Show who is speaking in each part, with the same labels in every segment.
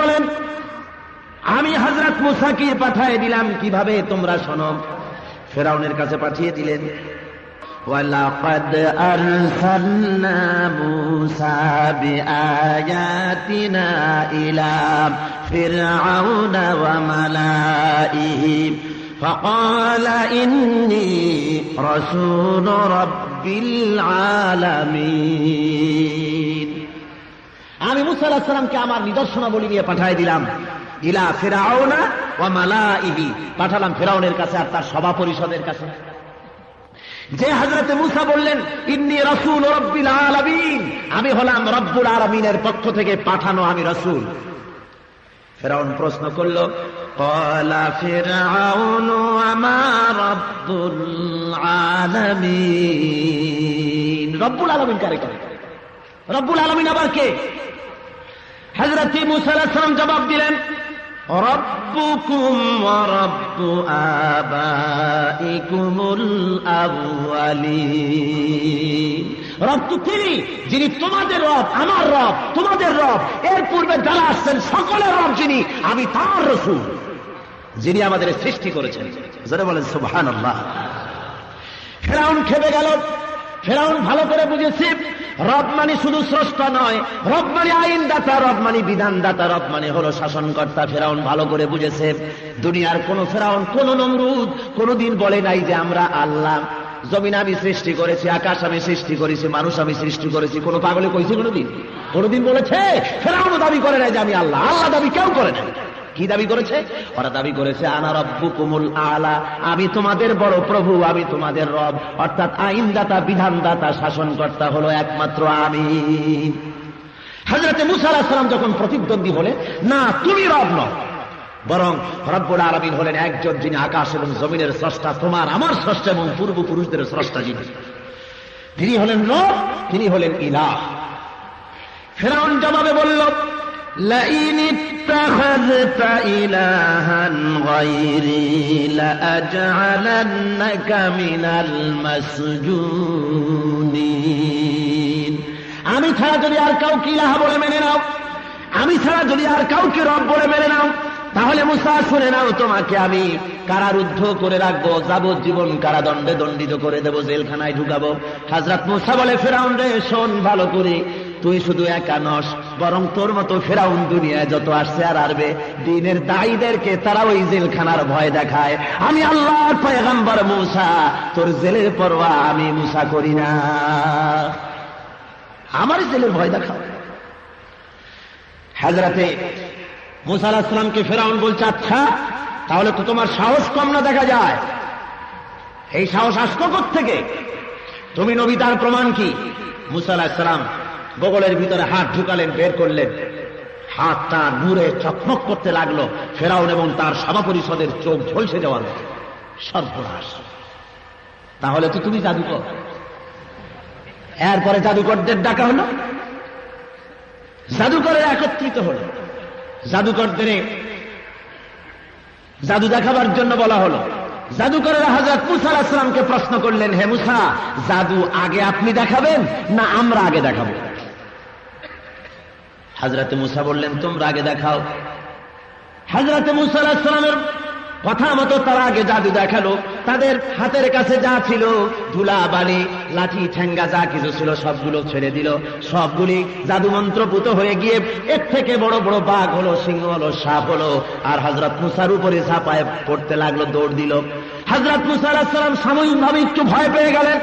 Speaker 1: বলেন, আমি হযরত মূসাকে পাঠিয়ে দিলাম কিভাবে তোমরা শোনো। ফেরাউনের কাছে পাঠিয়ে দিলেন, ওয়ালাকাদ আরসালনা মূসা বিআয়াতিনা ইলা ফিরআউনা ওয়া মালাইহি ফাকালা ইন্নী রাসূল রাব্বিল আলামিন। আমি মূসা আলাইহিস সালামকে আমার নিদর্শনাবলী নিয়ে পাঠিয়ে দিলাম ইলা ফিরআউনা ওয়া মালাইহি, পাঠালাম ফিরআউনের কাছে আর তার সভা পরিষদের কাছে। যে হযরত মূসা বললেন ইন্নী রাসূল রাব্বিল আলামিন, আমি হলাম রব্বুল আলামিনের পক্ষ থেকে পাঠানো আমি রাসূল। ফিরআউন প্রশ্ন করল, ক্বালা ফিরআউনু ওয়া মা রাব্বুল আলামিন, রব্বুল আলামিন কারে করে? রব্বুল আলামিন আবার কে? হযরত মূসা আলাইহিস সালাম জবাব দিলেন, রব্বুকুম ওয়া রব্বু আবাইকুমুল আউয়ালিন, রব তো তিনি যিনি তোমাদের রব, আমার রব, তোমাদের রব, এর পূর্বে যারা আসছেন সকলের রব যিনি, আমি তার রাসূল, যিনি আমাদের সৃষ্টি করেছেন। যারা বলেন সুবহানাল্লাহ। ফিরআউন খেপে গেল। ফিরআউন ভালো করে বুঝেছে রব মানে শুধু স্রষ্টা নয়, রব মানে আইনদাতা, রব মানে বিধানদাতা, রব মানে হলো শাসনকর্তা। ফিরআউন ভালো করে বুঝেছে দুনিয়ার কোন ফিরআউন, কোন নমরুদ কোনদিন বলে নাই যে আমরা আল্লাহ, জমিন আমি সৃষ্টি করেছি, আকাশ আমি সৃষ্টি করেছি, মানুষ আমি সৃষ্টি করেছি। কোন পাগলে কইছে কোনদিন? কোনদিন বলেছে? ফিরআউন দাবি করে নাই যে আমি আল্লাহ। আল্লাহ দাবি কেউ করে নাই। কি দাবি করেছে? ওরা দাবি করেছে আনা রব্বুকুমুল আলা, আমি তোমাদের বড় প্রভু, আমি তোমাদের রব, অর্থাৎ আইনদাতা, বিধানদাতা, শাসনকর্তা হলো একমাত্র আমি। হযরত মূসা আলাইহিস সালাম যখন প্রতিদ্বন্দ্বী হলেন, না তুমি রব নও, বরং রব্বুল আলামিন হলেন একজন যিনি আকাশ এবং জমিনের স্রষ্টা, তোমার আমার স্রষ্টা এবং পূর্বপুরুষদের স্রষ্টা যিনি, তিনি হলেন রব, তিনি হলেন ইলাহ। ফিরআউন জবাবে বলল, লাইন ইত্তাখাযতা ইলাহান গায়রি লাআজআলান্নাকা মিনাল মাসজুনিন, আমি ছাড়া যদি আর কাউকে ইলাহ বলে মেনে নাও, আমি ছাড়া যদি আর কাউকে রব বলে মেনে নাও, তাহলে মূসা শুনে নাও, তোমাকে আমি কারারুদ্ধ করে রাখবো, যাবজ্জীবন কারাদণ্ডে দণ্ডিত করে দেবো, জেলখানায় ঢুকাবো। হযরত মূসা বলে, ফিরআউন রে শোন ভালো করে, তুই শুধু একা নস, বরং তোর মতো ফিরআউন দুনিয়ায় যত আসছে আর আসবে দ্বীনের দায়ীদেরকে তারা ওই জেলখানার ভয় দেখায়। আমি আল্লাহর পয়গম্বর মূসা, তোর জেলের পরোয়া আমি মূসা করি না, আমার জেলের ভয় দেখাও। হযরতে মূসা আলাইহিস সালামকে ফিরআউন বলছে, আচ্ছা তাহলে তো তোমার সাহস কম না দেখা যায়, এই সাহস আসলো কোত্থেকে? তুমি নবী, তার প্রমাণ কি? মূসা আলাইহিস সালাম বগলের ভিতরে হাত ঢুকালেন, বের করলেন, হাতটা নূরে চকমক করতে লাগলো। ফিরআউন এবং তার সভা পরিষদের চোখ ঝলসে যাওয়ার মতো। সর্বনাশ, তাহলে তো তুমি জাদুকর। এরপরে জাদুকরদের ডাকা হলো, জাদুকরের একত্রিত হলো, জাদুকরদের জাদু দেখাবার জন্য বলা হলো। জাদুকরেরা হযরত মূসা আলাইহিস সালামকে প্রশ্ন করলেন, হে মূসা, জাদু আগে আপনি দেখাবেন না আমরা আগে দেখাবো? হযরত মূসা বললেন, তোমরা আগে দেখাও। হযরত মূসা আলাইহিস সালামের কথা মতো তারা আগে জাদু দেখালো। তাদের হাতের কাছে যা ছিল, ধুলা বালি লাঠি ঠেঙ্গা যা কিছু ছিল, সবগুলো ছেড়ে দিল। সবগুলি জাদু মন্ত্রপুত হয়ে গিয়ে এর থেকে বড় বড় বাঘ হলো, সিংহ হলো, সাপ হলো, আর হযরত মূসার উপরে ঝাঁপায় পড়তে লাগলো, দৌড় দিল। হযরত মূসা আলাইহিস সালাম সাময়িকভাবে একটু ভয় পেয়ে গেলেন।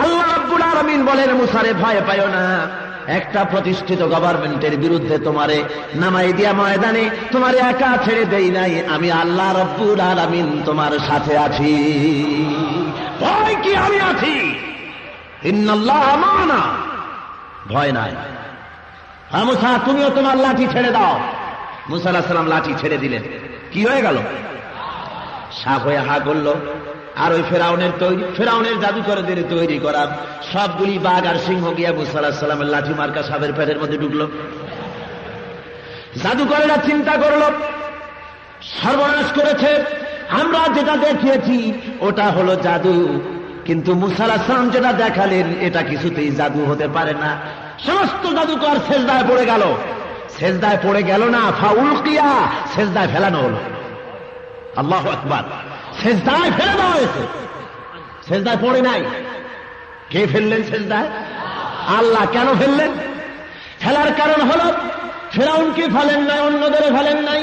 Speaker 1: আল্লাহ রাব্বুল আলামিন বলেন, মূসারে ভয় পাইও না, একটা প্রতিষ্ঠিত গভর্নমেন্টের বিরুদ্ধে তোমারে নামাই দিয়া ময়দানে তোমারে একা ছেড়ে দেই নাই, আমি আল্লাহ রাব্বুল আলামিন তোমার সাথে আছি। ভয় কি? আমি আছি। ইন্নাল্লাহা মা'ানা, ভয় নাই। হ্যাঁ মূসা, তুমিও তোমার লাঠি ছেড়ে দাও। মূসা আলাইহিস সালাম লাঠি ছেড়ে দিলেন। কি হয়ে গেল? সাপ হয়ে হা করল। আর ওই ফেরাউনের জাদুকরদের তৈরি করা সবগুলি বাঘ আর সিংহ গিয়া মূসা আলাইহিস সালামের লাঠি মার্কা সাপের পেটের মধ্যে ঢুকলো। জাদুকরেরা চিন্তা করলো, সর্বনাশ করেছে, আমরা যেটা দেখিয়েছি ওটা হলো জাদু, কিন্তু মূসা আলাইহিস সালাম যেটা দেখালেন এটা কিছুতেই জাদু হতে পারে না। সমস্ত জাদুকর সেজদায় পড়ে গেল। সেজদায় পড়ে গেল না, ফাউলকিয়া, সেজদায় ফেলানো হলো। আল্লাহু আকবার, সেজদায় ফেলে দেওয়া হয়েছে, সেজদায় পড়ে নাই। কে ফেললেন সেজদায়? আল্লাহ। কেন ফেললেন? ফেলার কারণ হলো ফিরআউনকে ফেলেন নাই, অন্যদের ফেলেন নাই,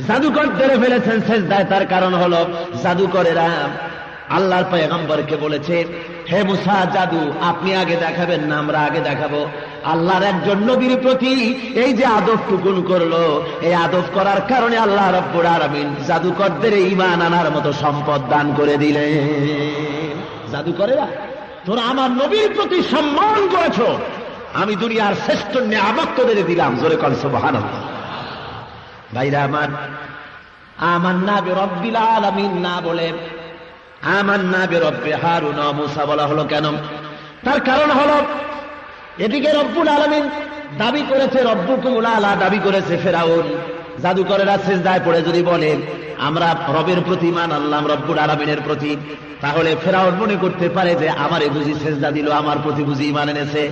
Speaker 1: জাদুকরদের ফেলেছেন সেজদায়। তার কারণ হলো জাদুকরেরা আল্লাহর পয়গম্বরকে বলেছে, হে মুসা, জাদু আপনি আগে দেখাবেন না আমরা আগে দেখাবো? আল্লাহর একজন নবীর প্রতি এই যে আদব টুকুন করলো, এই আদব করার কারণে আল্লাহ রাব্বুল আলামিন জাদুকরদের ঈমান আনার মতো সম্পদ দান করে দিলেন। জাদুকরেরা, তোরা আমার নবীর প্রতি সম্মান করেছ, আমি দুনিয়ার শ্রেষ্ঠ নিয়ামত তোদের দিলাম। জোরে কর সুবহানাল্লাহ। ভাইরা আমার, আমান্না বিরব্বিল আলামিন না বলে আমান্না বিরব্বি হারুন ওয়া মূসা বলা হলো কেন? তার কারণ হলো এদিকে রব্বুল আলামিন দাবি করেছে, রব্বুকুমুল আলা দাবি করেছে ফিরআউন। জাদুকরেরা সিজদায় পড়ে যদি বলে আমরা রবের প্রতি ঈমান আনলাম, রব্বুল আলামিনের প্রতি, তাহলে ফিরআউন মনে করতে পারে যে আমারে বুঝি সিজদা দিল, আমার প্রতি বুঝি ঈমান এনেছে।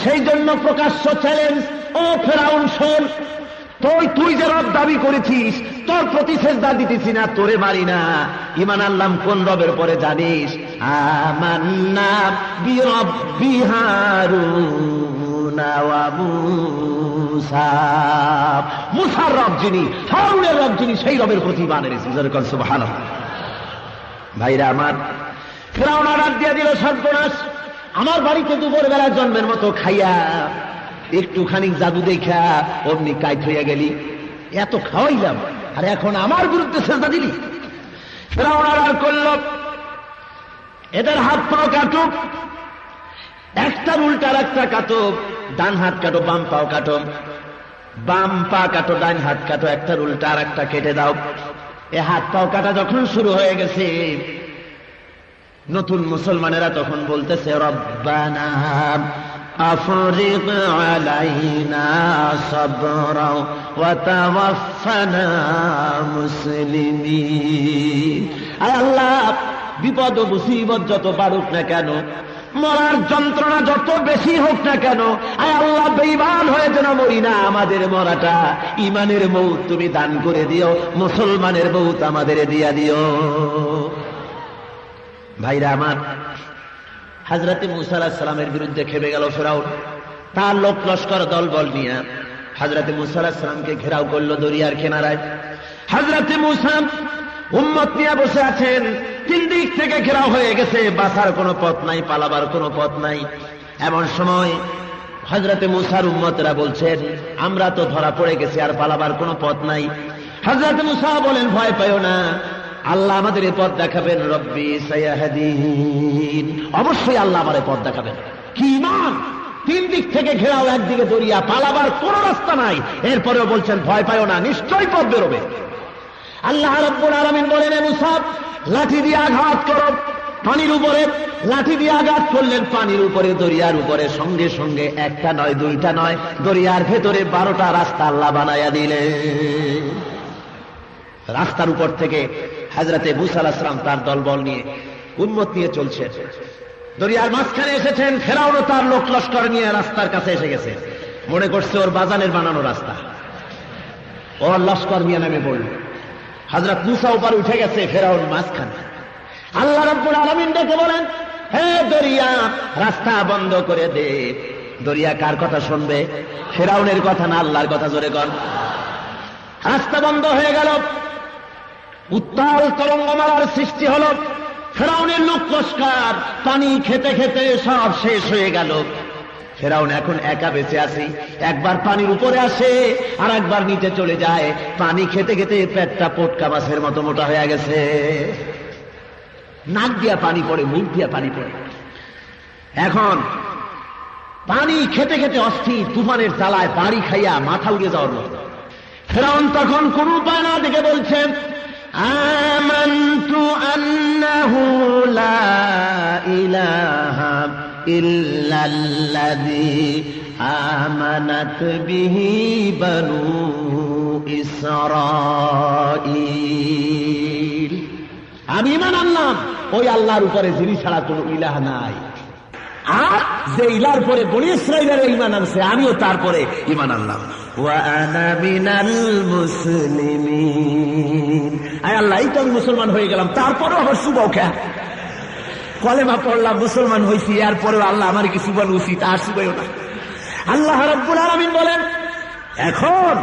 Speaker 1: সেই জন্য প্রকাশ্য চ্যালেঞ্জ, ও ফিরআউন শোন, তুই যে রব দাবি করেছিস, তোর প্রতি সিজদা দিতেছি না, তোরে মারি না, ঈমান আনলাম কোন রবের পরে জানিস? আমান্না বিরব্বি হারুন ওয়া মূসা। মূসার রব যিনি, হারুনের রব যিনি, সেই রবের প্রতি ঈমান এনেছি। সুবহানাল্লাহ। ভাইরা আমার, ফিরআউন ডাক দিয়ে দিল, সর্বনাশ, আমার বাড়িতে দুপুরবেলা জন্মের মতো খাইয়া একটুখানি জাদু দেখা অমনি কাইট হইয়া গেলি, এত খাওয়াইলাম আর এখন আমার বিরুদ্ধে সিজদা দিলি। ফিরআউন আর করল, এদের হাত পাও কাটো, একটা উল্টার একটা কাটো, ডান হাত কাটো, বাম পাও কাটো, বাম পা কাটো, ডান হাত কাটো, একটা উল্টা আর একটা কেটে দাও। এ হাত পাও কাটা যখন শুরু হয়ে গেছে, নতুন মুসলমানেরা তখন বলতেছে, রব্বানা আফরিগ আলাইনা সাবরা ওয়া তাওয়াফানা মুসলিমিন। আয় আল্লাহ, বিপদ ও মুসিবত যত বাড়ুক না কেন, মরার যন্ত্রণা যত বেশি হোক না কেন, আয় আল্লাহ, বেঈমান হয়ে যেন মরি না, আমাদের মরাটা ঈমানের মউত তুমি দান করে দিও, মুসলমানের মউত আমাদের দিয়া দিও। ভাইরা আমার, হযরত মূসা আলাইহিস সালামের বিরুদ্ধে খেপে গেল ফিরআউন। তার লোক লস্কর দলবল নিয়ে হযরত মূসা আলাইহিস সালামকে ঘেরাও করলো দরিয়ার কিনারায়। হযরত মূসা উম্মত নিয়ে বসে আছেন, তিন দিক থেকে ঘেরাও হয়ে গেছে, বাঁচার কোনো পথ নাই, পালাবার কোনো পথ নাই। এমন সময় হযরত মূসার উম্মতরা বলছেন, আমরা তো ধরা পড়ে গেছি, আর পালাবার কোনো পথ নাই। হযরত মূসা বলেন, ভয় পাইও না, আল্লাহ আমাদের এই পথ দেখাবেন, রব্বি সায়াহদিন, অবশ্যই আল্লাহ আমাদের পথ দেখাবেন। কি ঈমান! তিন দিক থেকে ঘেরাও, একদিকে দরিয়া, পালাবার কোনো রাস্তা নাই, এরপরেও বলছেন ভয় পাইও না, নিশ্চয়ই পথ বেরোবে। আল্লাহ রাব্বুল আলামিন বলেন, মূসা লাঠি দিয়ে আঘাত করো পানির উপরে। লাঠি দিয়ে আঘাত করলেন পানির উপরে, দরিয়ার উপরে, সঙ্গে সঙ্গে একটা নয়, দুইটা নয়, দরিয়ার ভেতরে 12টা রাস্তা আল্লাহ বানায়া দিলেন। রাস্তার উপর থেকে হযরতে মূসা আলাইহিস সালাম তার দলবল নিয়ে, উম্মত নিয়ে চলছেন। দরিয়ার মাঝখানে এসেছেন, ফিরআউন তার লোক লস্কর নিয়ে রাস্তার কাছে এসে গেছে। মনে করছে ওর বাজানের বানানো রাস্তা, ওর লস্কর নিয়ে নেমে পড়ল। হযরত মূসা উপরে উঠে গেছে, ফিরআউন মাঝখানে। আল্লাহ রাব্বুল আলামিন ডেকে বলেন, হে দরিয়া, রাস্তা বন্ধ করে দে। দরিয়া কার কথা শুনবে? ফিরআউনের কথা না আল্লাহর কথা? জোরে কর। রাস্তা বন্ধ হয়ে গেল, উত্তাল তরঙ্গমালার সৃষ্টি হল। ফিরআউনের লোক লস্কর পানি খেতে খেতে সব শেষ হয়ে গেল। ফিরআউন এখন একা বেঁচে আছে, একবার পানির উপরে আসে আর একবার নিচে চলে যায়। পানি খেতে খেতে পেটটা পটকা মাছের মতো মোটা হয়ে গেছে। নাক দিয়া পানি পড়ে, মুখ দিয়া পানি পড়ে। এখন পানি খেতে খেতে অস্থির, তুফানের জ্বালায় বাড়ি খাইয়া মাথা উড়ে যাওয়ার মতো। ফিরআউন তখন কোন উপায় না দেখে বলছেন, আমানতু আন্নাহু লা ইলাহা ইল্লাল্লাযী আমানাত বিহি বানু ইসরাঈল। আমি ঈমান আনলাম ওই আল্লাহর উপরে, যিনি ছাড়া কোনো ইলাহ নাই। আর যে ইলার পরে বনি ইসরাইলের ঈমান আনছে আমিও তারপরে ঈমান আনলাম। ওয়া আনা মিনাল মুসলিমিন, আয় আল্লাহ এই তো আমি মুসলমান হয়ে গেলাম, তারপরেও আবার সুবাও খেয়া কলেমা পড়লাম, মুসলমান হয়েছি, এরপরেও আল্লাহ আমার কিছু বল উচিত আর সুবাইও না। আল্লাহ রাব্বুল আলামিন বলেন এখন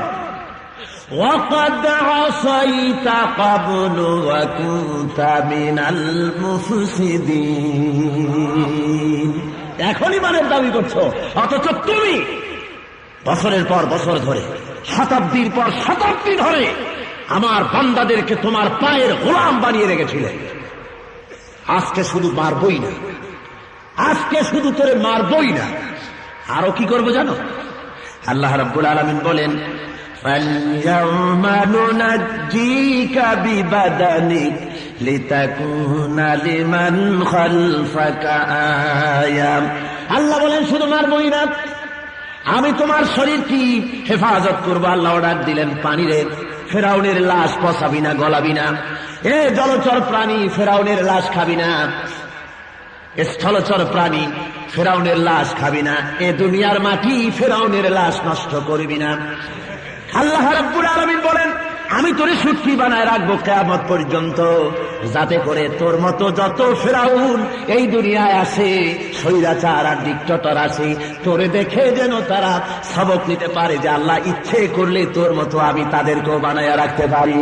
Speaker 1: وَقَدْ عَصَيْتَ قَبْلُ وَكُنْتَ مِنَ الْمُفْسِدِينَ, এখনই মানের দাবি করছো, অথচ তুমি বছরের পর বছর ধরে, শতাব্দীর পর শতাব্দী ধরে আমার বান্দাদেরকে তোমার পায়ের গোলাম বানিয়ে রেখেছিলে। আজকে শুধু মারবই না, আজকে শুধু তোরে মারবই না, আরো কি করবো জানো? আল্লাহ রাব্বুল আলামিন বলেন فَالْيَوْمَ نُنَجِّيكَ بِبَدَنِكَ لِتَكُونَ لِمَنْ خَلْفَكَ آيَةً, আল্লাহ বলেন শুধু মারবই না, আমি তোমার শরীর কি হেফাজত করবো। আল্লাহ ডাক দিলেন পানিরে, ফেরাউনের লাশ পচাবি না, গলাবি না। এ জলচর প্রাণী, ফেরাউনের লাশ খাবি না। স্থলচর প্রাণী, ফেরাউনের লাশ খাবি না। এ দুনিয়ার মাটি, ফেরাউনের লাশ নষ্ট করবি না। আল্লাহ রাব্বুল আলামিন বলেন আমি তোরে সুটকি বানায় রাখবো কিয়ামত পর্যন্ত, যাতে করে তোর মতো যত ফেরাউন এই দুনিয়ায় আসে, স্বৈরাচার আর ডিক্টেটর আসে, তোরে দেখে যেন তারা সবক নিতে পারে যে আল্লাহ ইচ্ছে করলে তোর মতো আমি তাদেরকেও বানায় রাখতে পারি।